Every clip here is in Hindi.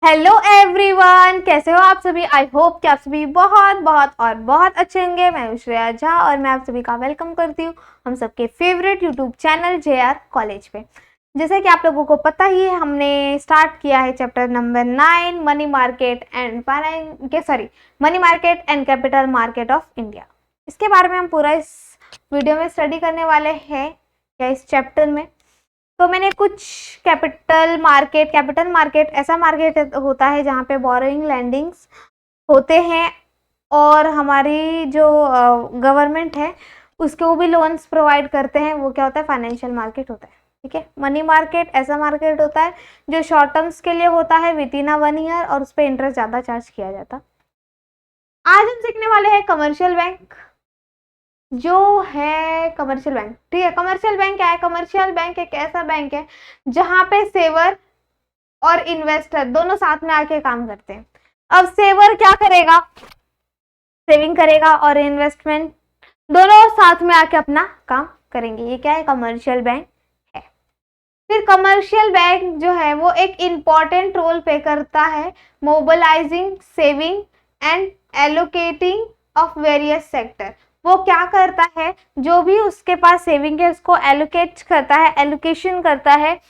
हेलो एवरीवन, कैसे हो आप सभी। आई होप कि आप सभी बहुत बहुत और बहुत अच्छे होंगे। मैं हूं श्रेया झा और मैं आप सभी का वेलकम करती हूं हम सबके favourite YouTube channel JR college पे। जैसे कि आप लोगों को पता ही है, हमने स्टार्ट किया है chapter number 9 money market and capital market of India. इसके बारे में हम पूरा इस वीडियो में स्टडी करने वाले हैं या इस चैप्टर में। तो मैंने कुछ कैपिटल मार्केट ऐसा मार्केट होता है जहाँ पे बोरोइंग लैंडिंग्स होते हैं और हमारी जो गवर्नमेंट है उसको भी लोन्स प्रोवाइड करते हैं। वो क्या होता है, फाइनेंशियल मार्केट होता है। ठीक है, मनी मार्केट ऐसा मार्केट होता है जो शॉर्ट टर्म्स के लिए होता है विद इन 1 ईयर और उस पर इंटरेस्ट ज़्यादा चार्ज किया जाता। आज हम सीखने वाले हैं कमर्शियल बैंक, जो है कमर्शियल बैंक। ठीक है, कमर्शियल बैंक क्या है? कमर्शियल बैंक एक ऐसा बैंक है जहां पे सेवर और इन्वेस्टर दोनों साथ में आके काम करते हैं। अब सेवर क्या करेगा? सेविंग करेगा और इन्वेस्टमेंट दोनों साथ में आके अपना काम करेंगे। ये क्या है? कमर्शियल बैंक है। फिर कमर्शियल बैंक जो है वो एक इम्पॉर्टेंट रोल प्ले करता है mobilising saving and allocating of various sector. वो क्या करता है, जो भी उसके पास सेविंग है उसको एलोकेट करता है, एलोकेशन करता है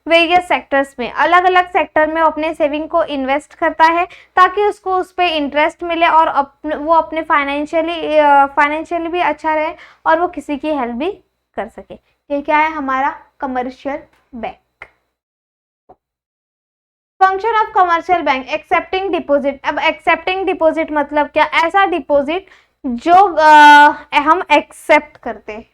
वेरियस सेक्टर्स में। अलग अलग सेक्टर में अपने सेविंग को इन्वेस्ट करता है ताकि उसको उस पर इंटरेस्ट मिले और वो अपने फाइनेंशियली भी अच्छा रहे और वो किसी की हेल्प भी कर सके। ये क्या है? हमारा commercial bank. Function of commercial bank, accepting deposit. अब एक्सेप्टिंग डिपॉजिट मतलब क्या? ऐसा डिपॉजिट जो हम एक्सेप्ट करते हैं।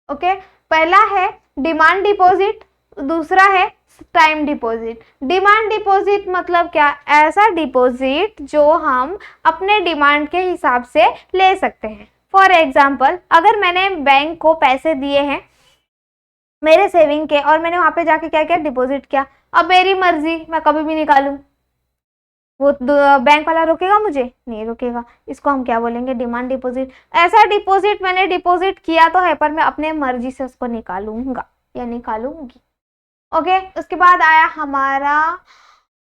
ओके, पहला है डिमांड डिपॉजिट, दूसरा है टाइम डिपॉजिट। डिमांड डिपॉजिट मतलब क्या? ऐसा डिपॉजिट जो हम अपने डिमांड के हिसाब से ले सकते हैं। फॉर एग्जाम्पल, अगर मैंने बैंक को पैसे दिए हैं मेरे सेविंग के और मैंने वहां पे जाके क्या किया? डिपॉजिट किया। अब मेरी मर्जी, मैं कभी भी निकालूं, वो बैंक वाला रोकेगा? मुझे नहीं रोकेगा। इसको हम क्या बोलेंगे? Demand deposit. ऐसा डिपॉजिट मैंने डिपॉजिट किया तो है पर मैं अपने मर्जी से उसको निकालूंगा या निकालूंगी। ओके, उसके बाद आया हमारा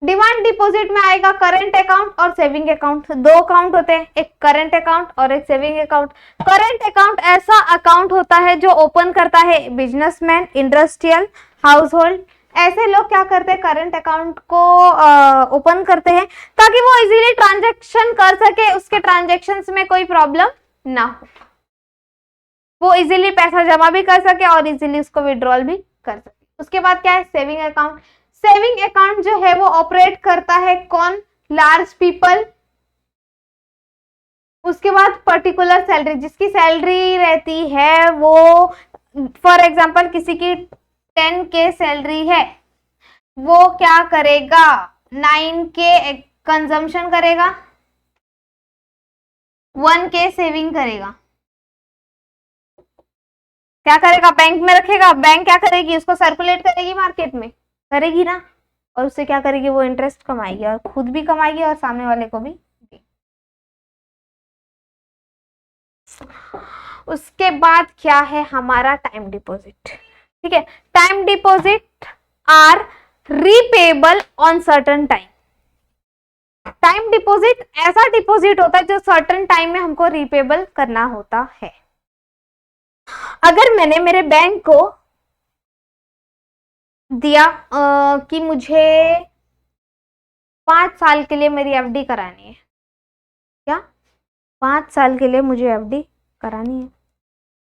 डिमांड डिपॉजिट में आएगा करंट अकाउंट और सेविंग अकाउंट। दो अकाउंट होते हैं, एक करंट अकाउंट और एक सेविंग अकाउंट। करंट अकाउंट ऐसा अकाउंट होता है जो ओपन करता है बिजनेसमैन, इंडस्ट्रियल, हाउस होल्ड। ऐसे लोग क्या करते हैं? करंट अकाउंट को ओपन करते हैं ताकि वो इजीली ट्रांजैक्शन कर सके, उसके ट्रांजैक्शंस में कोई प्रॉब्लम ना हो, वो इजीली पैसा जमा भी कर सके और इजीली उसको विड्रॉल भी कर सके। उसके बाद क्या है? Saving account. सेविंग अकाउंट जो है वो ऑपरेट करता है कौन? Large people. उसके बाद पर्टिकुलर सैलरी, जिसकी सैलरी रहती है वो, फॉर एग्जांपल किसी की 10K सैलरी है, वो क्या करेगा? 9K कंजम्पशन करेगा, 1K सेविंग करेगा। क्या करेगा? बैंक में रखेगा। बैंक क्या करेगी? उसको सर्कुलेट करेगी, मार्केट में करेगी ना, और उससे क्या करेगी? वो इंटरेस्ट कमाएगी और खुद भी कमाएगी और सामने वाले को भी। उसके बाद क्या है? हमारा टाइम डिपॉजिट। ठीक है, time deposit are repayable on certain time. Time deposit ऐसा डिपॉजिट होता है जो सर्टेन टाइम में हमको रीपेबल करना होता है। अगर मैंने मेरे बैंक को दिया कि मुझे 5 साल के लिए मेरी एफडी करानी है, क्या 5 साल के लिए मुझे एफडी करानी है,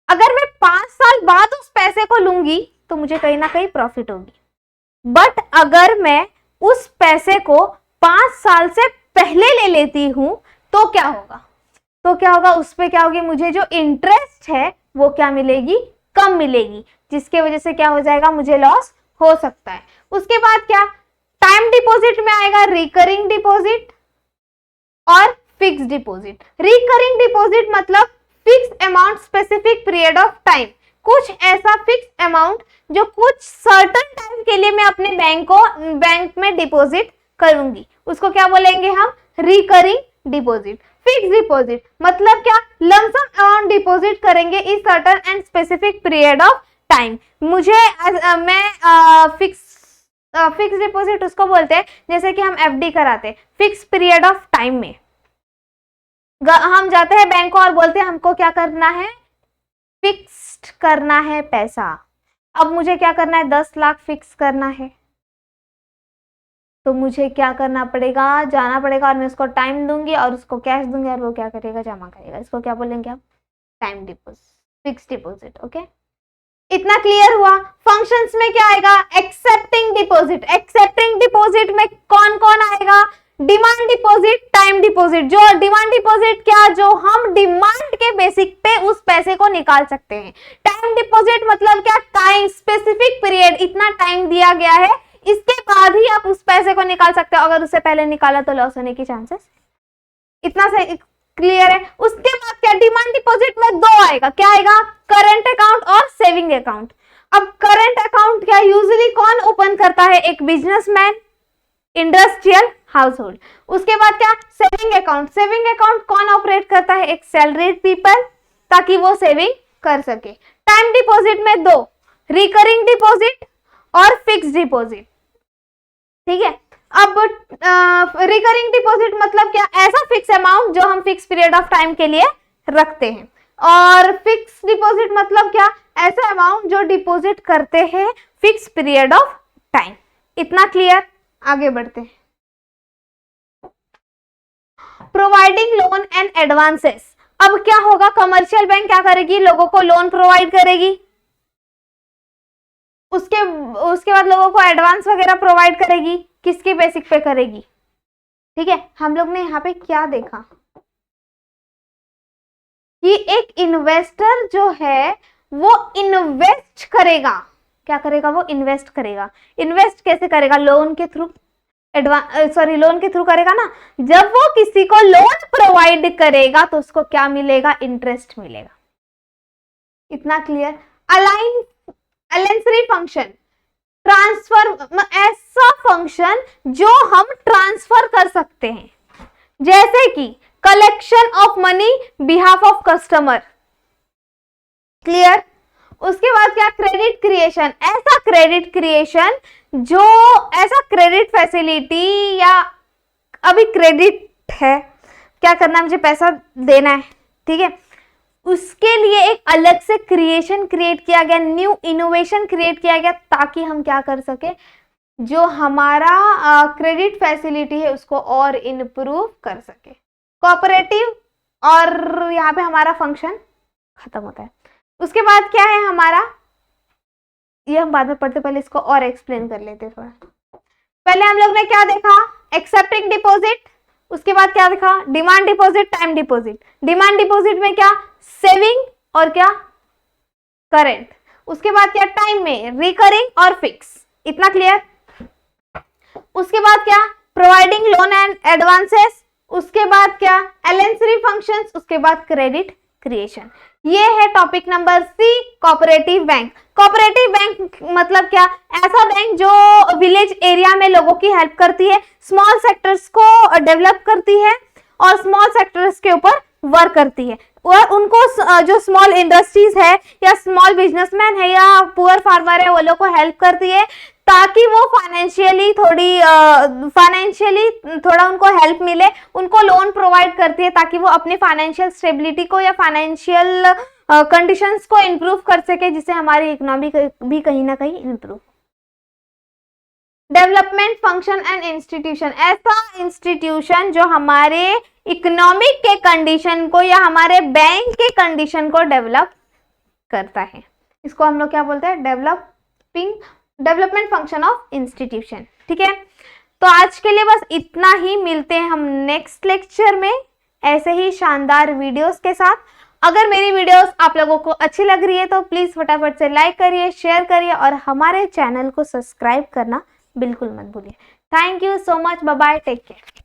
अगर मैं 5 साल बाद उस पैसे को लूंगी तो मुझे कहीं ना कहीं प्रॉफिट होगी। बट अगर मैं उस पैसे को 5 साल से पहले ले लेती हूं तो क्या होगा? उस पे क्या होगी? मुझे जो इंटरेस्ट है वो क्या मिलेगी? कम मिलेगी, जिसके वजह से क्या हो जाएगा? मुझे लॉस हो सकता है। उसके बाद क्या? टाइम डिपॉजिट में आएगा रिकरिंग डिपॉजिट और फिक्स डिपॉजिट। रिकरिंग डिपॉजिट मतलब fix amount specific period of time. कुछ ऐसा फिक्स अमाउंट जो कुछ सर्टेन टाइम के लिए मैं अपने बैंक में डिपॉजिट करूंगी, उसको क्या बोलेंगे हम? Recurring deposit. फिक्स डिपॉजिट मतलब क्या? लमसम अमाउंट डिपॉजिट करेंगे इस certain and specific period of time. मैं फिक्स फिक्स डिपॉजिट उसको बोलते हैं जैसे कि हम एफडी कराते, फिक्स पीरियड ऑफ टाइम में हम जाते हैं बैंक को और बोलते हैं हमको क्या करना है, फिक्स्ड करना है पैसा। अब मुझे क्या करना है, 10 लाख फिक्स करना है, तो मुझे क्या करना पड़ेगा, जाना पड़ेगा और मैं उसको टाइम दूंगी और उसको कैश दूंगी और वो क्या करेगा, जमा करेगा। इसको क्या बोलेंगे हम, time deposit, fix deposit. Okay, इतना क्लियर हुआ। फंक्शंस में क्या आएगा, एक्सेप्टिंग डिपॉजिट। एक्सेप्टिंग डिपॉजिट में कौन कौन आएगा, डिमांड डिपॉजिट, टाइम डिपॉजिट। जो डिमांड डिपॉजिट क्या, जो हम डिमांड के बेसिक पे उस पैसे को निकाल सकते हैं। टाइम डिपॉजिट मतलब क्या, टाइम, स्पेसिफिक पीरियड, इतना टाइम दिया गया है, इसके बाद ही आप उस पैसे को निकाल सकते हो। अगर उससे पहले निकाला तो लॉस होने की चांसेस। इतना से क्लियर है। उसके बाद क्या, डिमांड डिपॉजिट में दो आएगा, क्या आएगा, करंट अकाउंट और सेविंग अकाउंट। अब करंट अकाउंट क्या यूजुअली कौन ओपन करता है, एक बिजनेसमैन, इंडस्ट्रियल, हाउसहोल्ड। उसके बाद क्या, सेविंग अकाउंट। सेविंग अकाउंट कौन ऑपरेट करता है, एक सैलरीड पीपल, ताकि वो सेविंग कर सके। टाइम डिपॉजिट में दो, रिकरिंग डिपॉजिट और फिक्स डिपॉजिट। ठीक है, अब रिकरिंग डिपॉजिट मतलब क्या, ऐसा फिक्स अमाउंट जो हम फिक्स पीरियड ऑफ टाइम के लिए रखते हैं। और फिक्स डिपॉजिट मतलब क्या, ऐसा अमाउंट जो डिपॉजिट करते हैं फिक्स पीरियड ऑफ टाइम। इतना क्लियर, आगे बढ़ते हैं। Providing loan and advances. अब क्या होगा, कमर्शियल बैंक क्या करेगी, लोगों को लोन प्रोवाइड करेगी, उसके बाद लोगों को एडवांस वगैरह प्रोवाइड करेगी। किसके बेसिक पे करेगी, ठीक है। हम लोग ने यहाँ पे क्या देखा कि एक इन्वेस्टर जो है वो इन्वेस्ट करेगा। क्या करेगा, वो इन्वेस्ट करेगा। इन्वेस्ट कैसे करेगा, लोन के थ्रू, लोन के थ्रू करेगा ना। जब वो किसी को लोन प्रोवाइड करेगा तो उसको क्या मिलेगा, इंटरेस्ट मिलेगा। इतना क्लियर। अलायंसरी फंक्शन, ट्रांसफर, ऐसा फंक्शन जो हम ट्रांसफर कर सकते हैं, जैसे कि collection of money behalf of customer. Clear. उसके बाद क्या, क्रेडिट क्रिएशन। ऐसा क्रेडिट क्रिएशन जो, ऐसा क्रेडिट फैसिलिटी, या अभी क्रेडिट है, क्या करना है, मुझे पैसा देना है, ठीक है, उसके लिए एक अलग से क्रिएशन क्रिएट किया गया, न्यू इनोवेशन क्रिएट किया गया, ताकि हम क्या कर सके, जो हमारा क्रेडिट फैसिलिटी है उसको और इम्प्रूव कर सके। कोऑपरेटिव, और यहाँ पे हमारा फंक्शन खत्म होता है। उसके बाद क्या है हमारा, ये हम बाद में पढ़ते, पहले इसको और एक्सप्लेन कर लेते थोड़ा। पहले हम लोग ने क्या देखा, एक्सेप्टिंग डिपॉजिट। उसके बाद क्या देखा, demand deposit, time deposit. Demand deposit में क्या, सेविंग और क्या, करंट। उसके बाद क्या, टाइम में रिकरिंग और फिक्स। इतना क्लियर। उसके बाद क्या, प्रोवाइडिंग लोन एंड एडवांसेस। उसके बाद क्या, एलेंसरी फंक्शंस। उसके बाद क्रेडिट क्रिएशन। ये है topic number C, cooperative bank. Cooperative bank मतलब क्या, ऐसा बैंक जो विलेज एरिया में लोगों की हेल्प करती है, स्मॉल सेक्टर्स को डेवलप करती है और स्मॉल सेक्टर्स के ऊपर वर्क करती है, और उनको जो स्मॉल इंडस्ट्रीज है या स्मॉल बिजनेसमैन है या पुअर फार्मर है, वो लोग को हेल्प करती है, ताकि वो फाइनेंशियली थोड़ा उनको हेल्प मिले। उनको लोन प्रोवाइड करती है ताकि वो अपनी फाइनेंशियल स्टेबिलिटी को या फाइनेंशियल कंडीशंस को इम्प्रूव कर सके, जिससे हमारी इकोनॉमी भी कहीं ना कहीं improve. Development function and institution, ऐसा इंस्टीट्यूशन जो हमारे इकोनॉमिक के कंडीशन को या हमारे बैंक के कंडीशन को डेवलप करता है, इसको हम लोग क्या बोलते हैं, डेवलपमेंट फंक्शन ऑफ इंस्टीट्यूशन। ठीक है, तो आज के लिए बस इतना ही। मिलते हैं हम नेक्स्ट लेक्चर में ऐसे ही शानदार वीडियोस के साथ। अगर मेरी वीडियोस आप लोगों को अच्छी लग रही है तो प्लीज फटाफट से लाइक करिए, शेयर करिए और हमारे चैनल को सब्सक्राइब करना बिल्कुल मत भूलिए। Thank you so much, bye bye, take care.